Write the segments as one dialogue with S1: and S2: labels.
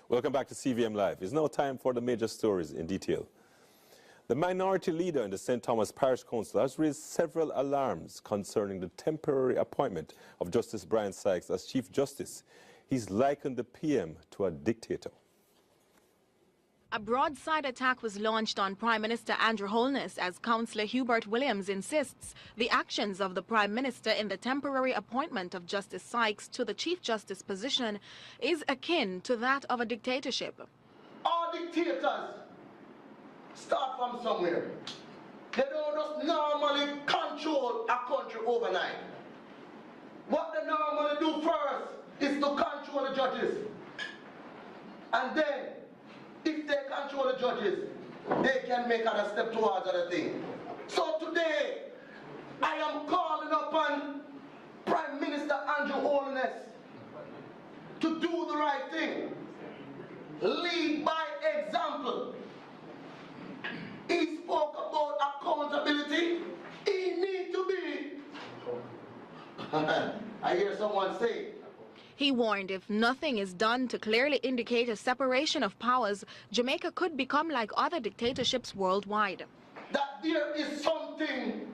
S1: Welcome back to CVM Live. It's now time for the major stories in detail. The minority leader in the St. Thomas Parish Council has raised several alarms concerning the temporary appointment of Justice Brian Sykes as Chief Justice. He's likened the PM to a dictator.
S2: A broadside attack was launched on Prime Minister Andrew Holness as Councillor Hubert Williams insists the actions of the Prime Minister in the temporary appointment of Justice Sykes to the Chief Justice position is akin to that of a dictatorship.
S3: All dictators start from somewhere. They don't just normally control a country overnight. What they normally do first is to control the judges. And then, if they control the judges, they can make other step towards other things. So today, I am calling upon Prime Minister Andrew Holness to do the right thing. Lead by example. He spoke about accountability. He needs to be. I hear someone say.
S2: He warned if nothing is done to clearly indicate a separation of powers, Jamaica could become like other dictatorships worldwide.
S3: That there is something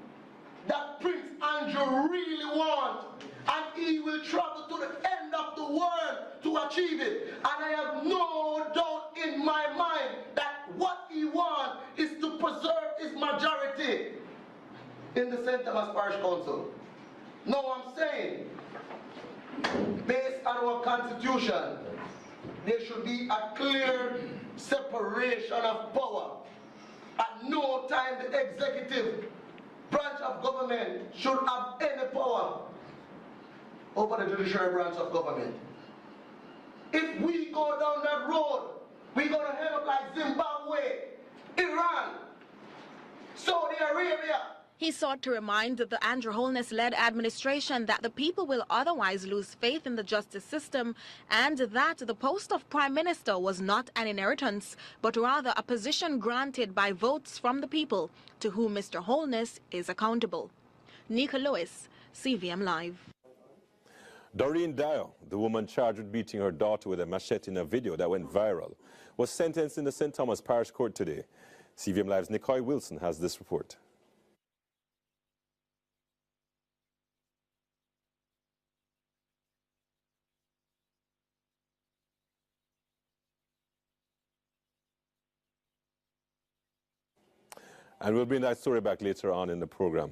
S3: that Prince Andrew really wants, and he will travel to the end of the world to achieve it. And I have no doubt in my mind that what he wants is to preserve his majority in the St. Thomas Parish Council. No, I'm saying, based on our constitution, there should be a clear separation of power. At no time the executive branch of government should have any power over the judiciary branch of government. If we go down that road, we're going to end up like Zimbabwe, Iran, Saudi Arabia.
S2: He sought to remind the Andrew Holness-led administration that the people will otherwise lose faith in the justice system and that the post of Prime Minister was not an inheritance, but rather a position granted by votes from the people, to whom Mr. Holness is accountable. Nika Lewis, CVM Live.
S1: Doreen Dio, the woman charged with beating her daughter with a machete in a video that went viral, was sentenced in the St. Thomas Parish Court today. CVM Live's Nicoy Wilson has this report. And we'll bring that story back later on in the program.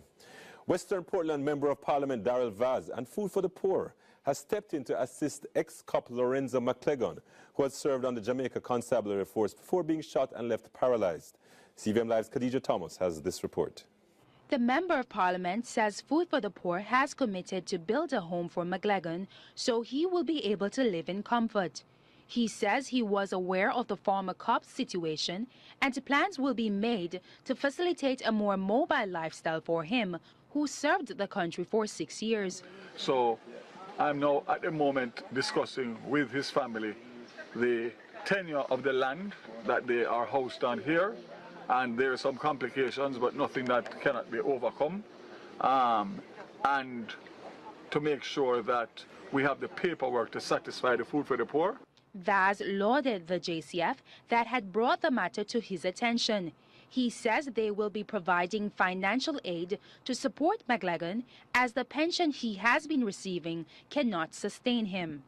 S1: Western Portland Member of Parliament Darrell Vaz and Food for the Poor has stepped in to assist ex-cop Lorenzo McClegon, who had served on the Jamaica Constabulary Force before being shot and left paralyzed. CVM Live's Khadija Thomas has this report.
S4: The Member of Parliament says Food for the Poor has committed to build a home for McClegon so he will be able to live in comfort. He says he was aware of the former cop's situation and plans will be made to facilitate a more mobile lifestyle for him, who served the country for 6 years.
S5: So I'm now at the moment discussing with his family the tenure of the land that they are housed on here, and there are some complications but nothing that cannot be overcome, and to make sure that we have the paperwork to satisfy the Food for the Poor.
S4: Vaz lauded the JCF that had brought the matter to his attention. He says they will be providing financial aid to support McClegon as the pension he has been receiving cannot sustain him.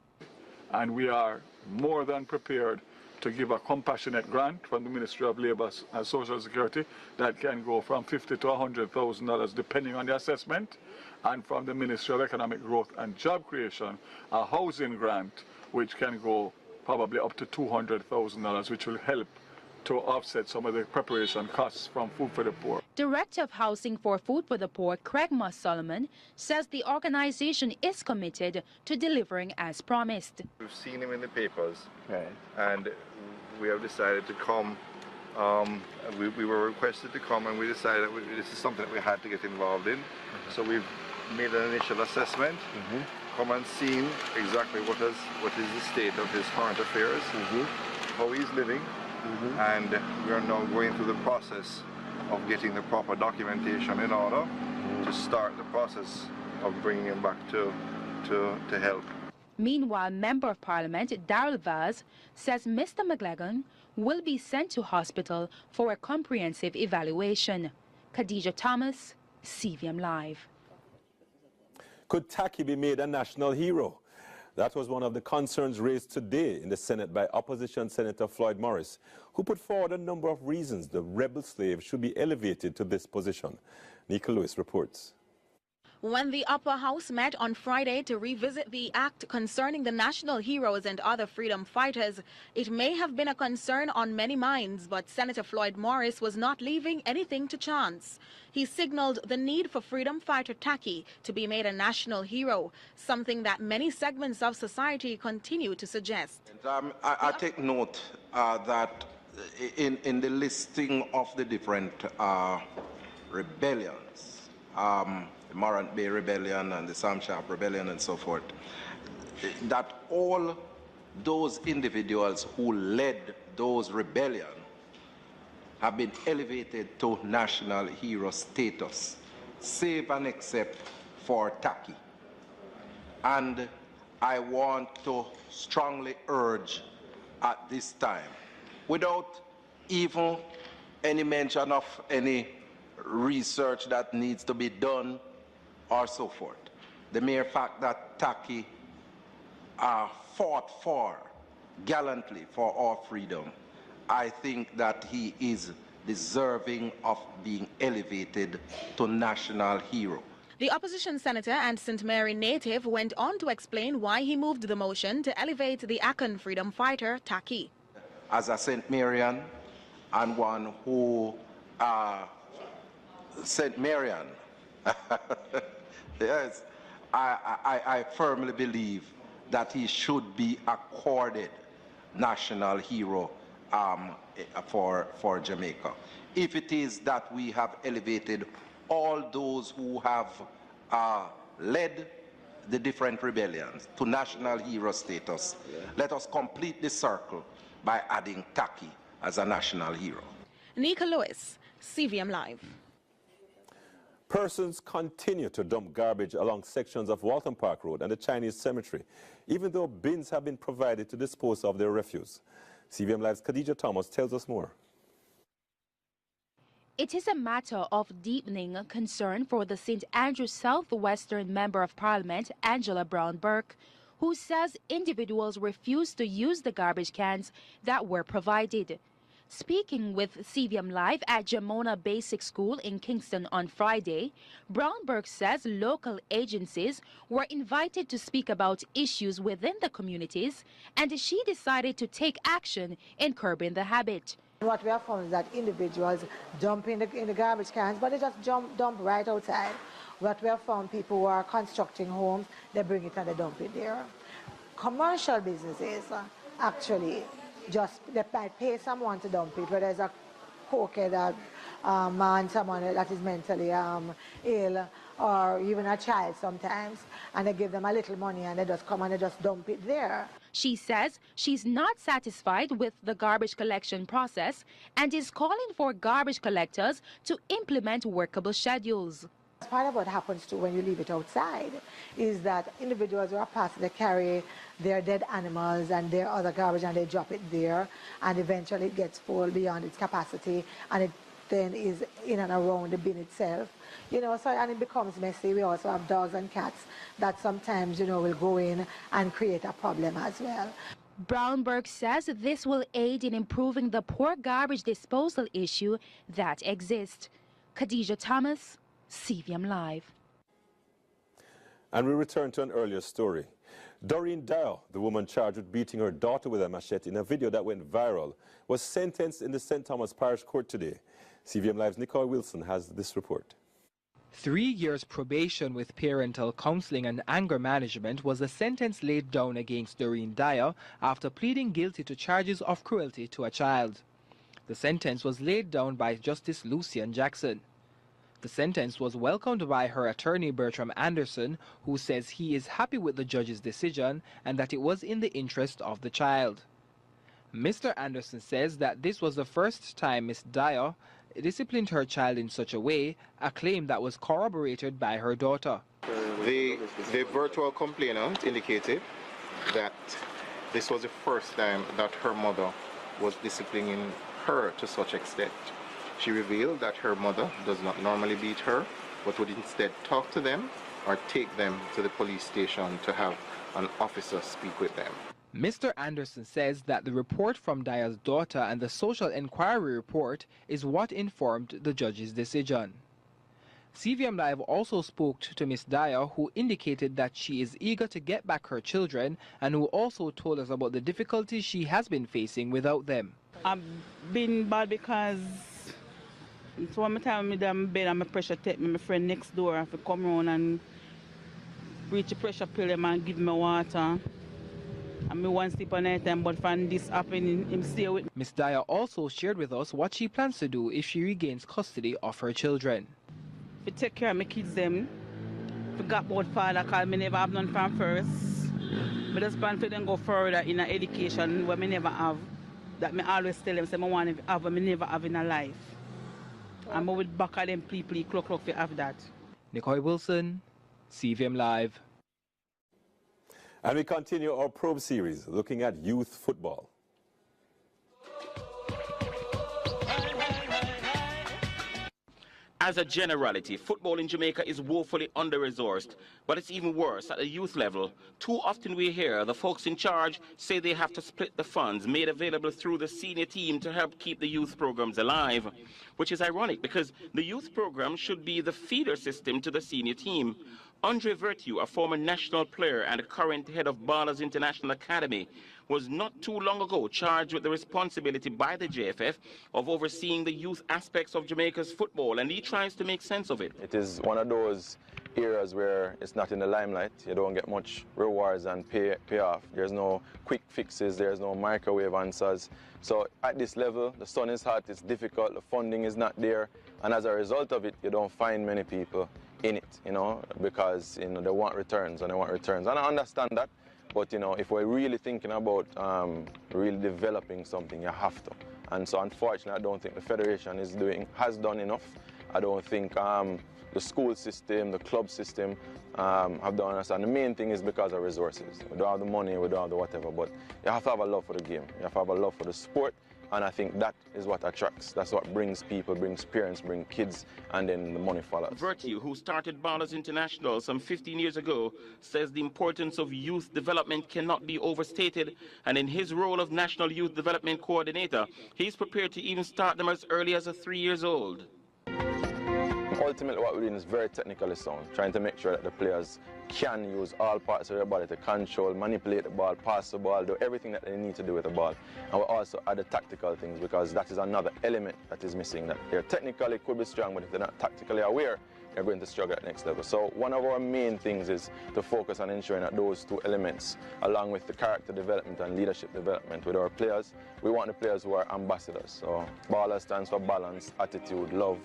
S5: And we are more than prepared to give a compassionate grant from the Ministry of Labour and Social Security that can go from $50,000 to $100,000 depending on the assessment, and from the Ministry of Economic Growth and Job Creation a housing grant which can go probably up to $200,000, which will help to offset some of the preparation costs from Food for the Poor.
S4: Director of Housing for Food for the Poor, Craig Moss Solomon, says the organization is committed to delivering as promised.
S6: We've seen him in the papers,
S5: Right.
S6: and we have decided to come. We were requested to come, and we decided that this is something that we had to get involved in. So we've made an initial assessment, come and seen exactly what is the state of his current affairs, how he's living, and we are now going through the process of getting the proper documentation in order to start the process of bringing him back to help.
S4: Meanwhile, Member of Parliament Darrell Vaz says Mr. McGlagan will be sent to hospital for a comprehensive evaluation. Khadija Thomas, CVM Live.
S1: Could Taki be made a national hero? That was one of the concerns raised today in the Senate by opposition Senator Floyd Morris, who put forward a number of reasons the rebel slave should be elevated to this position. Nika Lewis reports.
S2: When the upper house met on Friday to revisit the act concerning the national heroes and other freedom fighters, it may have been a concern on many minds, but Senator Floyd Morris was not leaving anything to chance. He signaled the need for freedom fighter Taki to be made a national hero, something that many segments of society continue to suggest.
S7: I take note that in the listing of the different rebellions, the Morant Bay Rebellion and the Sam Sharp Rebellion and so forth, that all those individuals who led those rebellions have been elevated to national hero status, save and except for Taki. And I want to strongly urge at this time, without even any mention of any research that needs to be done or so forth, the mere fact that Taki fought for gallantly for our freedom, I think that he is deserving of being elevated to national hero.
S2: The opposition senator and St. Mary native went on to explain why he moved the motion to elevate the Akan freedom fighter Taki.
S7: As a St. Marian and one who St. Marian, yes, I firmly believe that he should be accorded national hero for Jamaica. If it is that we have elevated all those who have led the different rebellions to national hero status, let us complete the circle by adding Taki as a national hero.
S2: Nika Lewis, CVM Live.
S1: Persons continue to dump garbage along sections of Walton Park Road and the Chinese Cemetery, even though bins have been provided to dispose of their refuse. CVM Live's Khadija Thomas tells us more.
S4: It is a matter of deepening concern for the St. Andrews Southwestern Member of Parliament, Angela Brown-Burke, who says individuals refuse to use the garbage cans that were provided. Speaking with CVM Live at Jamona Basic School in Kingston on Friday, Brown-Burke says local agencies were invited to speak about issues within the communities, and she decided to take action in curbing the habit.
S8: What we have found is that individuals dump in the garbage cans, but they just dump right outside. What we have found, people who are constructing homes, they bring it and they dump it there. Commercial businesses actually just they might pay someone to dump it, whether it's a cokehead man, someone that is mentally ill, or even a child sometimes, and they give them a little money and they just come and they just dump it there.
S4: She says she's not satisfied with the garbage collection process and is calling for garbage collectors to implement workable schedules.
S8: Part of what happens too when you leave it outside is that individuals who are passing, they carry their dead animals and their other garbage and they drop it there, and eventually it gets full beyond its capacity and it then is in and around the bin itself. You know, so, and it becomes messy. We also have dogs and cats that sometimes, you know, will go in and create a problem as well.
S4: Brown-Burke says this will aid in improving the poor garbage disposal issue that exists. Khadija Thomas, CVM Live.
S1: And we return to an earlier story. Doreen Dow, the woman charged with beating her daughter with a machete in a video that went viral, was sentenced in the St. Thomas Parish Court today. CVM Live's Nicole Wilson has this report.
S9: 3 years probation with parental counseling and anger management was the sentence laid down against Doreen Dyer after pleading guilty to charges of cruelty to a child. The sentence was laid down by Justice Lucian Jackson. The sentence was welcomed by her attorney Bertram Anderson, who says he is happy with the judge's decision and that it was in the interest of the child. Mr. Anderson says that this was the first time Ms. Dyer disciplined her child in such a way, a claim that was corroborated by her daughter.
S10: The virtual complainant indicated that this was the first time that her mother was disciplining her to such extent. She revealed that her mother does not normally beat her, but would instead talk to them or take them to the police station to have an officer speak with them.
S9: Mr. Anderson says that the report from Daya's daughter and the social inquiry report is what informed the judge's decision. CVM Live also spoke to Miss Daya, who indicated that she is eager to get back her children and who also told us about the difficulties she has been facing without them.
S11: I've been bad because so one time I'm in bed and my pressure take me, my friend next door have to come around and reach the pressure pill him and give me water. And me one sleep on night time, but from this happening, him stay with me.
S9: Miss Daya also shared with us what she plans to do if she regains custody of her children.
S11: To take care of my kids them. Forgot about father because me never have none from first. But just plan for them go further in an education where me never have. That me always tell them say I want to have what me never have in a life. And I would back at them people clock to have that.
S9: Nicoy Wilson, CVM Live.
S1: And we continue our probe series looking at youth football.
S12: As a generality, football in Jamaica is woefully under-resourced, but it's even worse at the youth level. Too often we hear the folks in charge say they have to split the funds made available through the senior team to help keep the youth programs alive, which is ironic because the youth program should be the feeder system to the senior team. Andre Virtue, a former national player and a current head of Ballers International Academy, was not too long ago charged with the responsibility by the JFF of overseeing the youth aspects of Jamaica's football, and he tries to make sense of it.
S13: It is one of those areas where it's not in the limelight. You don't get much rewards and payoff. There's no quick fixes, there's no microwave answers. So at this level, the sun is hot, it's difficult, the funding is not there, and as a result of it, you don't find many people in it, because, they want returns and they want returns. And I understand that, but, if we're really thinking about really developing something, you have to. And so, unfortunately, I don't think the Federation has done enough. I don't think the school system, the club system have done enough. And the main thing is because of resources. We don't have the money, we don't have the whatever, but you have to have a love for the game. You have to have a love for the sport. And I think that is what attracts. That's what brings people, brings parents, brings kids, and then the money follows.
S12: Virtue, who started Ballers International some 15 years ago, says the importance of youth development cannot be overstated. And in his role of National Youth Development Coordinator, he's prepared to even start them as early as 3 years old.
S13: Ultimately, what we're doing is very technically sound, trying to make sure that the players can use all parts of their body to control, manipulate the ball, pass the ball, do everything that they need to do with the ball. And we also add the tactical things because that is another element that is missing, that they're technically could be strong, but if they're not tactically aware, they're going to struggle at the next level. So one of our main things is to focus on ensuring that those two elements, along with the character development and leadership development with our players, we want the players who are ambassadors. So BALLER stands for balance, attitude, love,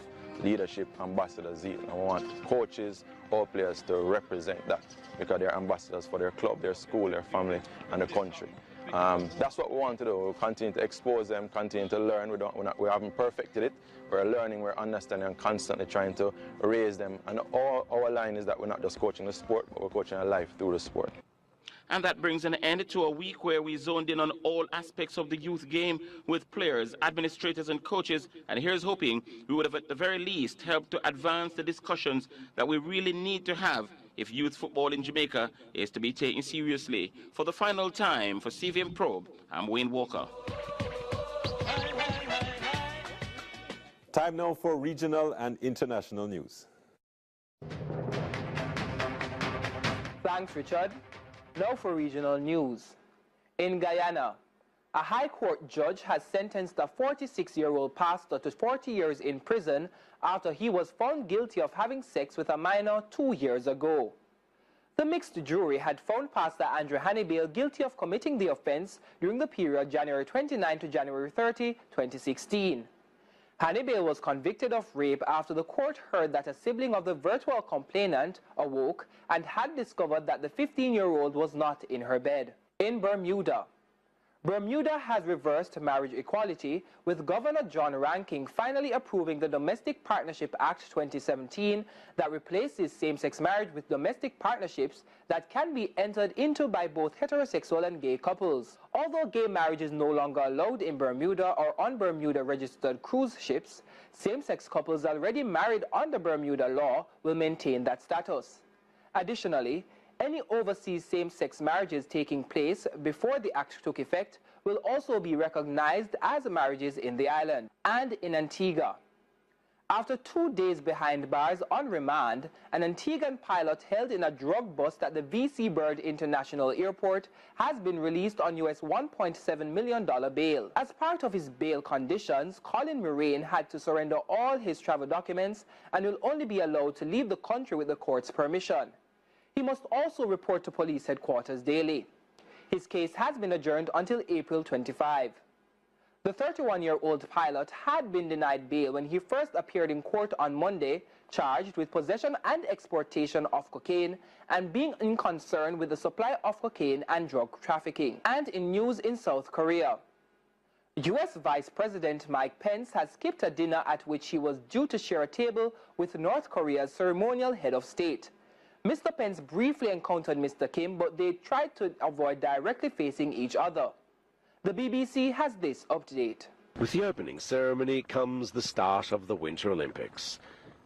S13: leadership, ambassador, zeal. And we want coaches or players to represent that because they're ambassadors for their club, their school, their family, and the country. That's what we want to do. We'll continue to expose them, continue to learn. We haven't perfected it. We're learning, we're understanding, and constantly trying to raise them. And our line is that we're not just coaching the sport, but we're coaching a life through the sport.
S12: And that brings an end to a week where we zoned in on all aspects of the youth game with players, administrators and coaches. And here's hoping we would have at the very least helped to advance the discussions that we really need to have if youth football in Jamaica is to be taken seriously. For the final time for CVM Probe, I'm Wayne Walker.
S1: Time now for regional and international news.
S9: Thanks, Richard. Now for regional news. In Guyana, a High Court judge has sentenced a 46-year-old pastor to 40 years in prison after he was found guilty of having sex with a minor 2 years ago. The mixed jury had found Pastor Andrew Hannibal guilty of committing the offense during the period January 29 to January 30, 2016. Hannibal was convicted of rape after the court heard that a sibling of the virtual complainant awoke and had discovered that the 15-year-old was not in her bed. In Bermuda, Bermuda has reversed marriage equality, with Governor John Ranking finally approving the Domestic Partnership Act 2017 that replaces same-sex marriage with domestic partnerships that can be entered into by both heterosexual and gay couples. Although gay marriage is no longer allowed in Bermuda or on Bermuda-registered cruise ships, same-sex couples already married under Bermuda law will maintain that status. Additionally, any overseas same-sex marriages taking place before the act took effect will also be recognized as marriages in the island and in Antigua. After 2 days behind bars on remand, an Antiguan pilot held in a drug bust at the V.C. Bird International Airport has been released on US $1.7 million bail. As part of his bail conditions, Colin Moraine had to surrender all his travel documents and will only be allowed to leave the country with the court's permission. He must also report to police headquarters daily. His case has been adjourned until April 25. The 31-year-old pilot had been denied bail when he first appeared in court on Monday, charged with possession and exportation of cocaine and being in concern with the supply of cocaine and drug trafficking. And in news in South Korea, U.S. Vice President Mike Pence has skipped a dinner at which he was due to share a table with North Korea's ceremonial head of state. Mr. Pence briefly encountered Mr. Kim, but they tried to avoid directly facing each other. The BBC has this update.
S14: With the opening ceremony comes the start of the Winter Olympics.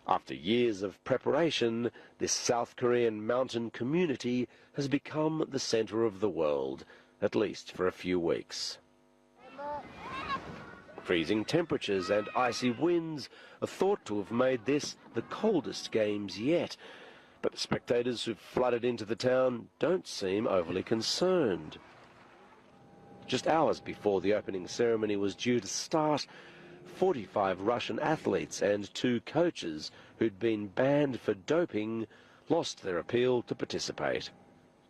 S14: After years of preparation, this South Korean mountain community has become the centre of the world, at least for a few weeks. Freezing temperatures and icy winds are thought to have made this the coldest games yet. But spectators who've flooded into the town don't seem overly concerned. Just hours before the opening ceremony was due to start, 45 Russian athletes and 2 coaches who'd been banned for doping lost their appeal to participate.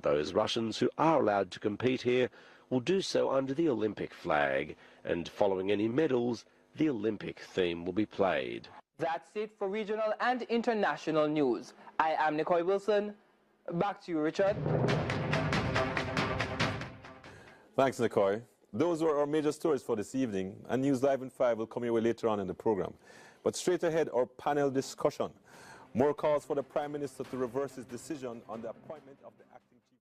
S14: Those Russians who are allowed to compete here will do so under the Olympic flag, and following any medals, the Olympic theme will be played.
S9: That's it for regional and international news. I am Nicole Wilson. Back to you, Richard.
S1: Thanks, Nicole. Those were our major stories for this evening, and News Live in 5 will come your way later on in the program. But straight ahead, our panel discussion. More calls for the Prime Minister to reverse his decision on the appointment of the acting chief.